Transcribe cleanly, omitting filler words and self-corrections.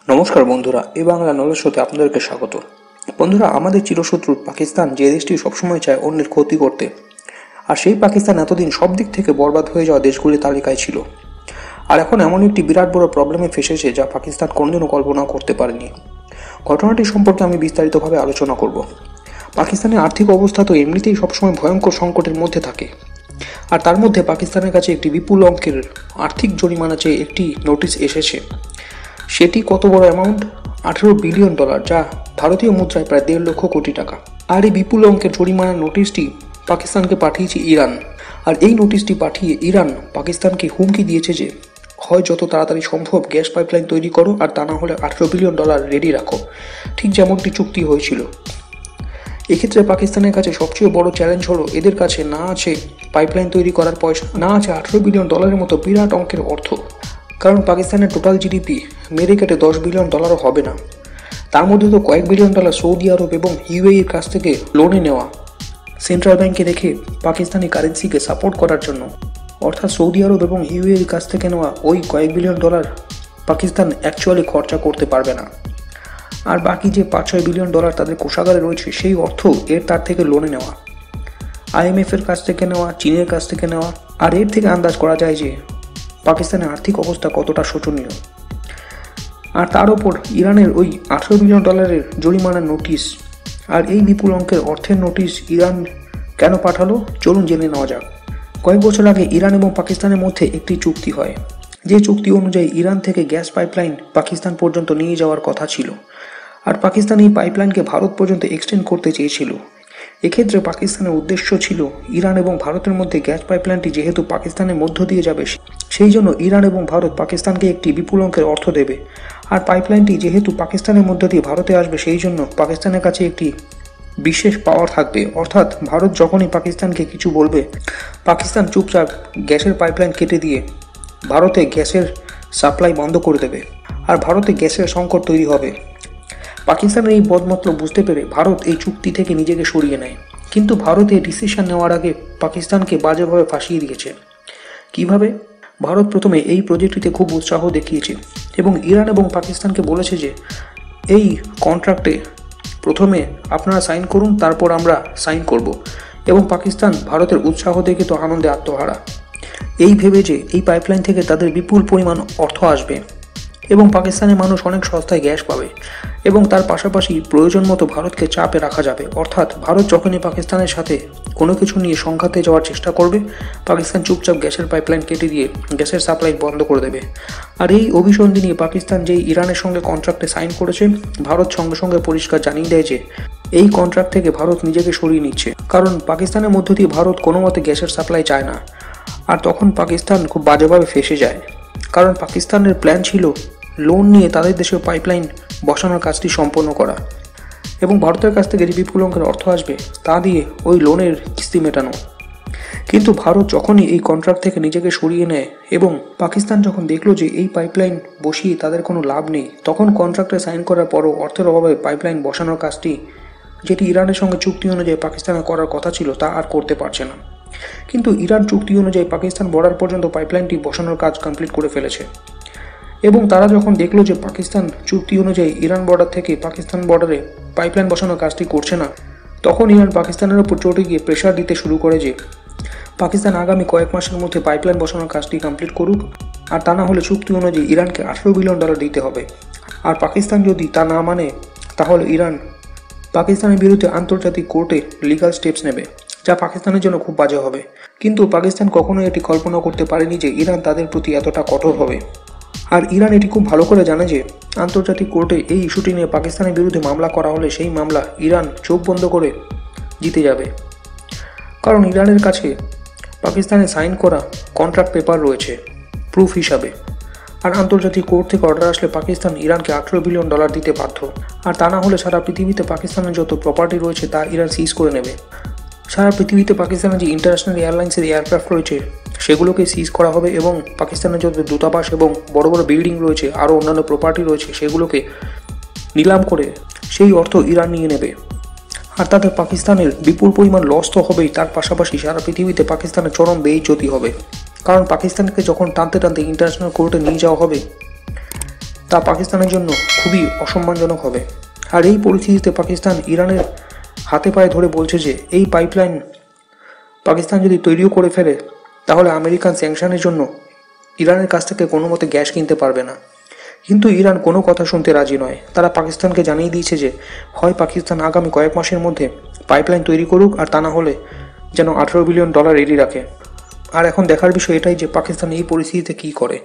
নমস্কার বন্ধুরা, এই বাংলা নলেজ শোতে আপনাদেরকে স্বাগত। বন্ধুরা, আমাদের চিরশত্রু পাকিস্তান যে দেশটি সবসময় চায় অন্যের ক্ষতি করতে, আর সেই পাকিস্তান এতদিন সব দিক থেকে বরবাদ হয়ে যাওয়া দেশগুলির তালিকায় ছিল। আর এখন এমন একটি বিরাট বড় প্রবলেমে ফেসেছে যা পাকিস্তান কোনোদিনও কল্পনা করতে পারেনি। ঘটনাটি সম্পর্কে আমি বিস্তারিতভাবে আলোচনা করব। পাকিস্তানের আর্থিক অবস্থা তো এমনিতেই সবসময় ভয়ঙ্কর সংকটের মধ্যে থাকে, আর তার মধ্যে পাকিস্তানের কাছে একটি বিপুল অঙ্কের আর্থিক জরিমানা চেয়ে একটি নোটিশ এসেছে। সেটি কত বড় অ্যামাউন্ট? $18 বিলিয়ন, যা ভারতীয় মুদ্রায় প্রায় 1.5 লক্ষ কোটি টাকা। আর এই বিপুল অঙ্কের জরিমানার নোটিশটি পাকিস্তানকে পাঠিয়েছে ইরান। আর এই নোটিশটি পাঠিয়ে ইরান পাকিস্তানকে হুমকি দিয়েছে যে হয় যত তাড়াতাড়ি সম্ভব গ্যাস পাইপলাইন তৈরি করো, আর তা না হলে $18 বিলিয়ন রেডি রাখো, ঠিক যেমনটি চুক্তি হয়েছিল। এক্ষেত্রে পাকিস্তানের কাছে সবচেয়ে বড় চ্যালেঞ্জ হলো এদের কাছে না আছে পাইপলাইন তৈরি করার পয়সা, না আছে $18 বিলিয়ন মতো বিরাট অঙ্কের অর্থ। কারণ পাকিস্তানের টোটাল জিডিপি মেরে কেটে $10 বিলিয়ন হবে না। তার মধ্যে তো কয়েক বিলিয়ন ডলার সৌদি আরব এবং ইউএইর কাছ থেকে লোনে নেওয়া সেন্ট্রাল ব্যাংকে রেখে পাকিস্তানি কারেন্সিকে সাপোর্ট করার জন্য। অর্থাৎ সৌদি আরব এবং ইউএইর কাছ থেকে নেওয়া ওই কয়েক বিলিয়ন ডলার পাকিস্তান অ্যাকচুয়ালি খরচা করতে পারবে না। আর বাকি যে $5-6 বিলিয়ন তাদের কোষাগারে রয়েছে, সেই অর্থ তার থেকে লোনে নেওয়া, IMF এর কাছ থেকে নেওয়া, চীনের কাছ থেকে নেওয়া। আর এর থেকে আন্দাজ করা যায় যে পাকিস্তানের আর্থিক অবস্থা কতটা শোচনীয়। আর তার ওপর ইরানের ওই $18 বিলিয়ন জরিমানার নোটিশ, আর এই বিপুল অঙ্কের অর্থের নোটিশ ইরান কেন পাঠালো, চলুন জেনে নেওয়া যাক। কয়েক বছর আগে ইরান এবং পাকিস্তানের মধ্যে একটি চুক্তি হয়, যে চুক্তি অনুযায়ী ইরান থেকে গ্যাস পাইপলাইন পাকিস্তান পর্যন্ত নিয়ে যাওয়ার কথা ছিল। আর পাকিস্তান এই পাইপলাইনকে ভারত পর্যন্ত এক্সটেন্ড করতে চেয়েছিল। এক্ষেত্রে পাকিস্তানের উদ্দেশ্য ছিল ইরান এবং ভারতের মধ্যে গ্যাস পাইপলাইনটি যেহেতু পাকিস্তানের মধ্য দিয়ে যাবে, সেই জন্য ইরান এবং ভারত পাকিস্তানকে একটি বিপুল অঙ্কের অর্থ দেবে। আর পাইপলাইনটি যেহেতু পাকিস্তানের মধ্য দিয়ে ভারতে আসবে, সেই জন্য পাকিস্তানের কাছে একটি বিশেষ পাওয়ার থাকবে। অর্থাৎ ভারত যখনই পাকিস্তানকে কিছু বলবে, পাকিস্তান চুপচাপ গ্যাসের পাইপলাইন কেটে দিয়ে ভারতে গ্যাসের সাপ্লাই বন্ধ করে দেবে, আর ভারতে গ্যাসের সংকট তৈরি হবে। পাকিস্তানের এই বদমতলব বুঝতে পেরে ভারত এই চুক্তি থেকে নিজেকে সরিয়ে নেয়। কিন্তু ভারত এই ডিসিশন নেওয়ার আগে পাকিস্তানকে বাজেভাবে ফাঁসিয়ে দিয়েছে। কিভাবে? ভারত প্রথমে এই প্রজেক্টটিতে খুব উৎসাহ দেখিয়েছে এবং ইরান এবং পাকিস্তানকে বলেছে যে এই কন্ট্রাক্টে প্রথমে আপনারা সাইন করুন, তারপর আমরা সাইন করব। এবং পাকিস্তান ভারতের উৎসাহ দেখে তো আনন্দে আত্মহারা, এই ভেবে যে এই পাইপলাইন থেকে তাদের বিপুল পরিমাণ অর্থ আসবে এবং পাকিস্তানের মানুষ অনেক সস্তায় গ্যাস পাবে, এবং তার পাশাপাশি প্রয়োজন মতো ভারতকে চাপে রাখা যাবে। অর্থাৎ ভারত যখনই পাকিস্তানের সাথে কোনো কিছু নিয়ে সংঘাতে যাওয়ার চেষ্টা করবে, পাকিস্তান চুপচাপ গ্যাসের পাইপলাইন কেটে দিয়ে গ্যাসের সাপ্লাই বন্ধ করে দেবে। আর এই অভিসন্ধি নিয়ে পাকিস্তান যেই ইরানের সঙ্গে কন্ট্রাক্টে সাইন করেছে, ভারত সঙ্গে সঙ্গে পরিষ্কার জানিয়ে দেয় যে এই কন্ট্রাক্ট থেকে ভারত নিজেকে সরিয়ে নিচ্ছে। কারণ পাকিস্তানের মধ্য দিয়ে ভারত কোনো মতে গ্যাসের সাপ্লাই চায় না। আর তখন পাকিস্তান খুব বাজেভাবে ফেসে যায়, কারণ পাকিস্তানের প্ল্যান ছিল লোন নিয়ে তাদের দেশে পাইপলাইন বসানোর কাজটি সম্পন্ন করা এবং ভারতের কাছ থেকে যে বিপুল অঙ্কের অর্থ আসবে তা দিয়ে ওই লোনের কিস্তি মেটানো। কিন্তু ভারত যখনই এই কন্ট্রাক্ট থেকে নিজেকে সরিয়ে নেয় এবং পাকিস্তান যখন দেখলো যে এই পাইপলাইন বসিয়ে তাদের কোনো লাভ নেই, তখন কন্ট্রাক্টে সাইন করার পরও অর্থের অভাবে পাইপলাইন বসানোর কাজটি, যেটি ইরানের সঙ্গে চুক্তি অনুযায়ী পাকিস্তানের করার কথা ছিল, তা আর করতে পারছে না। কিন্তু ইরান চুক্তি অনুযায়ী পাকিস্তান বর্ডার পর্যন্ত পাইপলাইনটি বসানোর কাজ কমপ্লিট করে ফেলেছে। এবং তারা যখন দেখলো যে পাকিস্তান চুক্তি অনুযায়ী ইরান বর্ডার থেকে পাকিস্তান বর্ডারে পাইপলাইন বসানোর কাজটি করছে না, তখন ইরান পাকিস্তানের উপর চটে গিয়ে প্রেশার দিতে শুরু করে যে পাকিস্তান আগামী কয়েক মাসের মধ্যে পাইপলাইন বসানোর কাজটি কমপ্লিট করুক, আর তা না হলে চুক্তি অনুযায়ী ইরানকে $18 বিলিয়ন দিতে হবে। আর পাকিস্তান যদি তা না মানে, তাহলে ইরান পাকিস্তানের বিরুদ্ধে আন্তর্জাতিক কোর্টে লিগাল স্টেপস নেবে, যা পাকিস্তানের জন্য খুব বাজে হবে। কিন্তু পাকিস্তান কখনোই এটি কল্পনা করতে পারেনি যে ইরান তাদের প্রতি এতটা কঠোর হবে। আর ইরান এটি খুব ভালো করে জানে যে আন্তর্জাতিক কোর্টে এই ইস্যুটি নিয়ে পাকিস্তানের বিরুদ্ধে মামলা করা হলে সেই মামলা ইরান চোখ বন্ধ করে জিতে যাবে। কারণ ইরানের কাছে পাকিস্তানে সাইন করা কন্ট্রাক্ট পেপার রয়েছে প্রুফ হিসাবে। আর আন্তর্জাতিক কোর্ট থেকে অর্ডার আসলে পাকিস্তান ইরানকে $18 বিলিয়ন দিতে বাধ্য। আর তা না হলে সারা পৃথিবীতে পাকিস্তানের যত প্রপার্টি রয়েছে তা ইরান সিজ করে নেবে। সারা পৃথিবীতে পাকিস্তানের যে ইন্টারন্যাশনাল এয়ারলাইন্সের এয়ারক্রাফট রয়েছে সেগুলোকে সিজ করা হবে, এবং পাকিস্তানের যত দূতাবাস এবং বড় বড় বিল্ডিং রয়েছে, আরও অন্যান্য প্রপার্টি রয়েছে, সেগুলোকে নিলাম করে সেই অর্থ ইরান নিয়ে নেবে। আর তাতে পাকিস্তানের বিপুল পরিমাণ লস তো হবেই, তার পাশাপাশি সারা পৃথিবীতে পাকিস্তানের চরম বেইজ্জতি হবে। কারণ পাকিস্তানকে যখন টানতে টানতে ইন্টারন্যাশনাল কোর্টে নিয়ে যাওয়া হবে, তা পাকিস্তানের জন্য খুবই অসম্মানজনক হবে। আর এই পরিস্থিতিতে পাকিস্তান ইরানের হাতে পায়ে ধরে বলছে যে এই পাইপলাইন পাকিস্তান যদি তৈরিও করে ফেলে তাহলে আমেরিকান স্যাংশনের জন্য ইরানের কাছ থেকে কোনো মতে গ্যাস কিনতে পারবে না। কিন্তু ইরান কোনো কথা শুনতে রাজি নয়। তারা পাকিস্তানকে জানিয়ে দিয়েছে যে হয় পাকিস্তান আগামী কয়েক মাসের মধ্যে পাইপলাইন তৈরি করুক, আর তা না হলে যেন $18 বিলিয়ন রেডি রাখে। আর এখন দেখার বিষয় এটাই যে পাকিস্তান এই পরিস্থিতিতে কী করে।